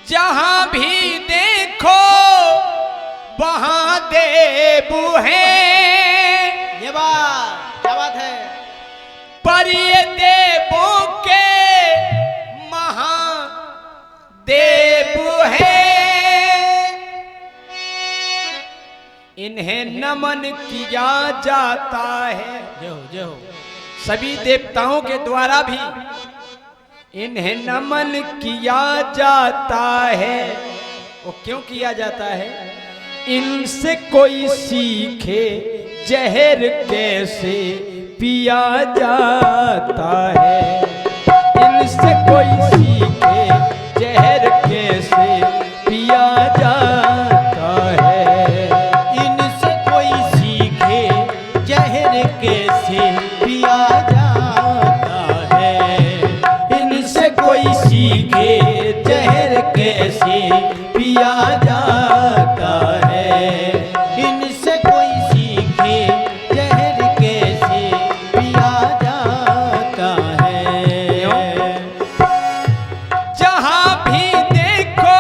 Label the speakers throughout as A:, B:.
A: जहां भी देखो वहां देव है।
B: ये बात क्या बात है।
A: पर ये देवों के महादेव है। इन्हें नमन किया जाता है।
B: जय हो जय हो।
A: सभी देवताओं के द्वारा भी इन्हें नमन किया जाता है। वो क्यों किया जाता है? इनसे कोई सीखे जहर कैसे पिया जाता है। इनसे कोई सीखे जहर कैसे पिया जाता है।
B: इनसे कोई सीखे जहर कैसे पिया जाता है।
A: इनसे कोई सीखे जहर कैसे पिया जाता है।
B: इनसे कोई सीखे जहर कैसे पिया जाता है।
A: जहां भी देखो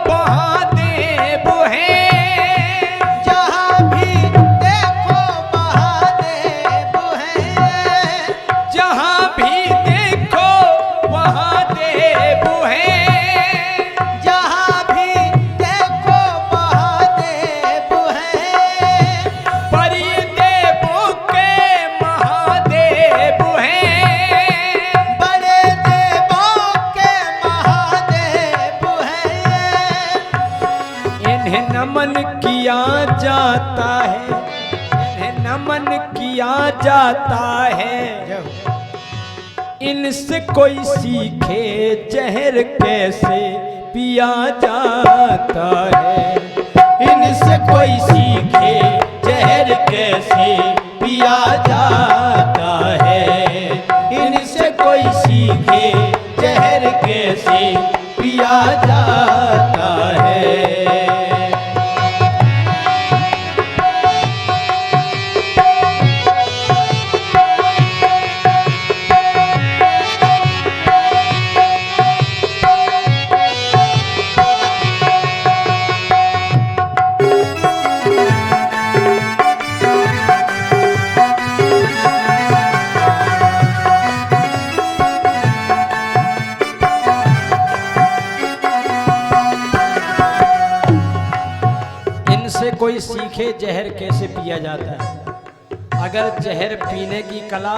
A: वहां देव है।
B: जहाँ भी देखो महादेव है।
A: जहां भी देखो वहां देव है।
B: जहाँ भी देखो महादेव है।
A: पर ये देवों के महादेव हैं।
B: बड़े देवों के महादेव हैं।
A: इन्हें नमन किया जाता है। इन्हें नमन किया जाता है। इनसे कोई सीखे जहर कैसे पिया जाता है।
B: इनसे कोई सीखे जहर कैसे पिया जाता है। इनसे कोई सीखे जहर कैसे पिया जाता है।
A: इनसे कोई सीखे जहर कैसे पिया जाता है। अगर जहर पीने की कला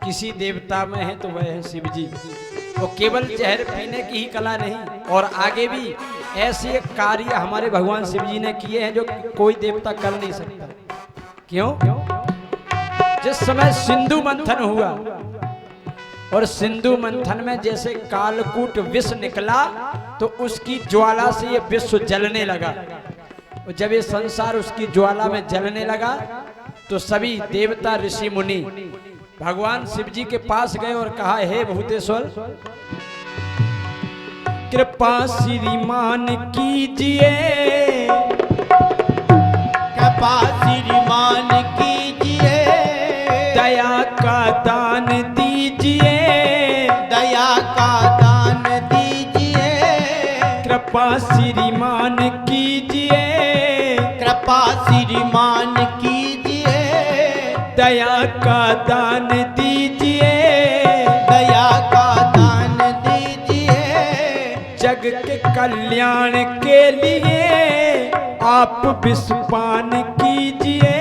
A: किसी देवता में है तो वह है शिव जी। वो केवल जहर पीने की ही कला नहीं, और आगे भी ऐसे कार्य हमारे भगवान शिव जी ने किए हैं जो कोई देवता कर नहीं सकता। क्यों? जिस समय सिंधु मंथन हुआ और सिंधु मंथन में जैसे कालकूट विष निकला तो उसकी ज्वाला से ये विश्व जलने लगा। और जब ये संसार उसकी ज्वाला में जलने लगा तो सभी देवता ऋषि मुनि भगवान शिव जी के पास गए और कहा, हे भूतेश्वर, कृपा श्रीमान कीजिए।
B: कृपा श्रीमान कीजिए।
A: दया का दान दीजिए।
B: दया का दान दीजिए।
A: कृपा श्रीमान कीजिए।
B: कृपा श्रीमान कीजिए।
A: दया का दान दीजिए।
B: दया का दान दीजिए।
A: जग के कल्याण के लिए आप विषपान कीजिए।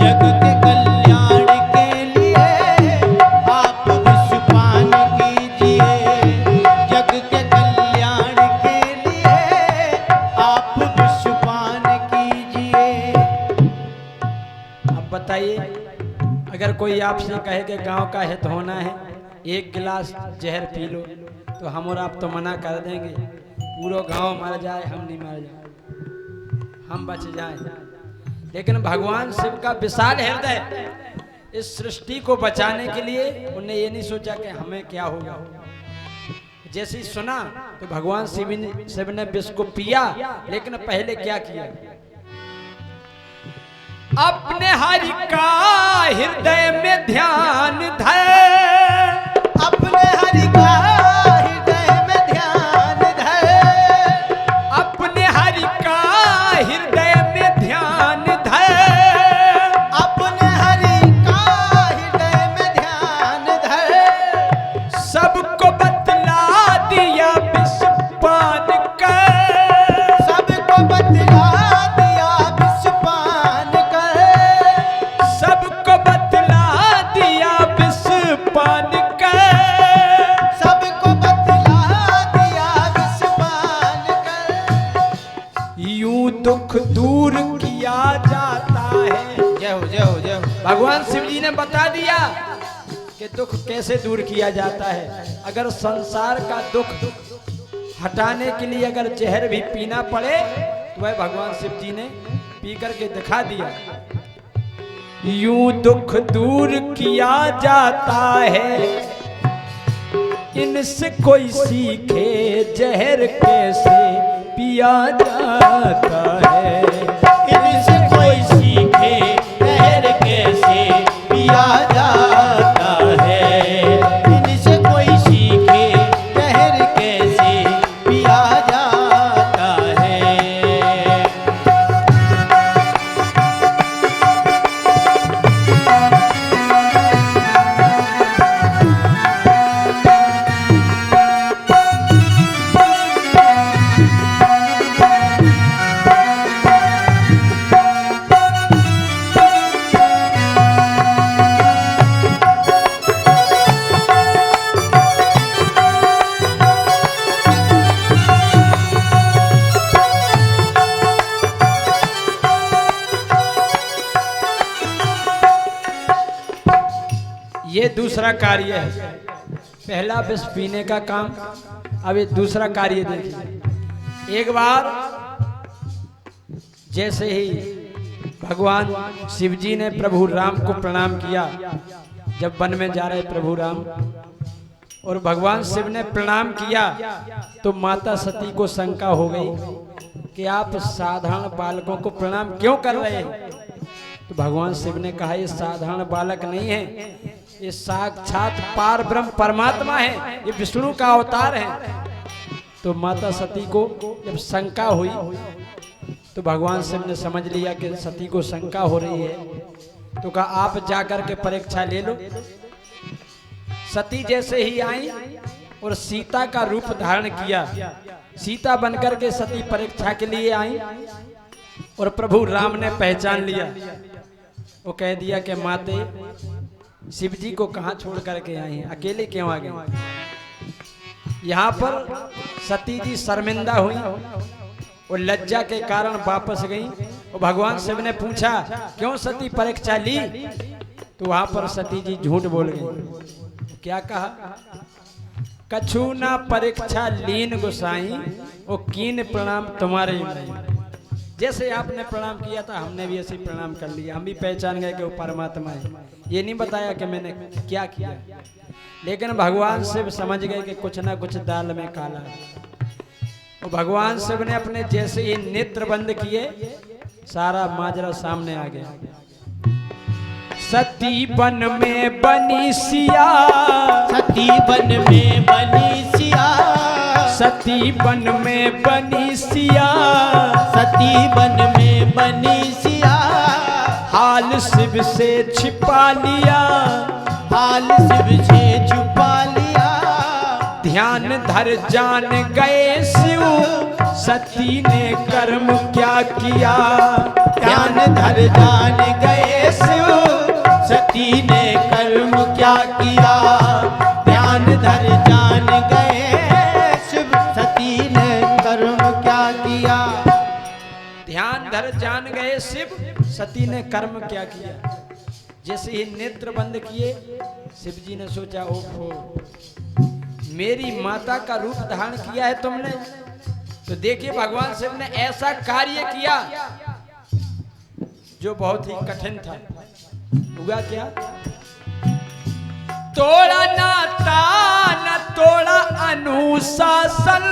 B: जग के कल्याण के लिए आप विषपान कीजिए। जग के कल्याण के लिए आप विषपान कीजिए।
A: अब बताइए, अगर कोई आपसे कहे कि गांव का हित होना है, एक गिलास जहर पी लो, तो हम और आप तो मना कर देंगे। पूरा गांव मर जाए हम नहीं मर जाए, हम बच जाएं। लेकिन भगवान शिव का विशाल हृदय इस सृष्टि को बचाने के लिए उन्हें ये नहीं सोचा कि हमें क्या होगा। जैसे ही सुना तो भगवान शिव ने विष को पिया, लेकिन पहले क्या किया? अपने हरि का हृदय में ध्यान धर।
B: अपने हरि का हृदय में ध्यान धर।
A: दूर किया जाता है।
B: जय हो जय हो जय हो।
A: भगवान शिव जी ने बता दिया कि दुख कैसे दूर किया जाता है। अगर संसार का दुख हटाने के लिए अगर जहर भी पीना पड़े तो वह भगवान शिव जी ने पी करके दिखा दिया। यूं दुख दूर किया जाता है, इनसे कोई सीखे जहर कैसे पिया जाता है।
B: इनसे कोई सीखे जहर कैसे पिया जाता है। इनसे कोई सीखे जहर कैसे पिया जाता है।
A: ये दूसरा कार्य है। पहला विष पीने का काम, अब ये दूसरा कार्य देखिए। एक बार जैसे ही भगवान शिव जी ने प्रभु राम को प्रणाम किया, जब वन में जा रहे प्रभु राम और भगवान शिव ने प्रणाम किया तो माता सती को शंका हो गई कि आप साधारण बालकों को प्रणाम क्यों कर रहे हैं। तो भगवान शिव ने कहा ये साधारण बालक नहीं है, ये साक्षात पार ब्रह्म परमात्मा है, ये विष्णु का अवतार है। तो माता सती को जब शंका हुई तो भगवान शिव ने समझ लिया कि सती को शंका हो रही है, तो कहा आप जाकर के परीक्षा ले लो। सती जैसे ही आई और सीता का रूप धारण किया, सीता बनकर के सती परीक्षा के लिए आई और प्रभु राम ने पहचान लिया। वो कह दिया कि माते शिव जी को कहाँ छोड़ करके आई हैं, अकेले क्यों आ गए। यहाँ पर सती जी शर्मिंदा हुई और लज्जा के कारण वापस गई। और भगवान शिव ने पूछा क्यों सती परीक्षा ली, तो वहां पर सती जी झूठ बोल गई। क्या कहा, कछु ना परीक्षा लीन गोसाई, वो कीन प्रणाम तुम्हारे ही नहीं। जैसे आपने प्रणाम किया था हमने भी ऐसे प्रणाम कर लिया, हम भी पहचान गए कि वो परमात्मा है। ये नहीं बताया कि मैंने क्या किया, लेकिन भगवान शिव समझ गए कि कुछ ना कुछ दाल में काला है। और भगवान शिव ने अपने जैसे ही नेत्र बंद किए, सारा माजरा सामने आ गया। सती वन में बनी सिया,
B: सती वन में बनी सिया,
A: सती वन में बनी सिया,
B: सती वन में बनी सिया।
A: हाल शिव से छिपा लिया,
B: हाल शिव से छुपा लिया।
A: ध्यान धर जान गए शिव, सती ने कर्म क्या किया।
B: ध्यान धर जान गए शिव, सती ने कर्म क्या किया। ध्यान धर जान गए शिव, सती ने कर्म क्या किया।
A: ध्यान धर जान गए शिव, सती ने कर्म क्या किया। जैसे ही नेत्र बंद किए, शिव जी ने सोचा ओहो मेरी माता का रूप धारण किया है तुमने। तो देखिए भगवान शिव ने ऐसा कार्य किया जो बहुत ही कठिन था। हुआ क्या, तोड़ा नाता न तोड़ा अनुशासन,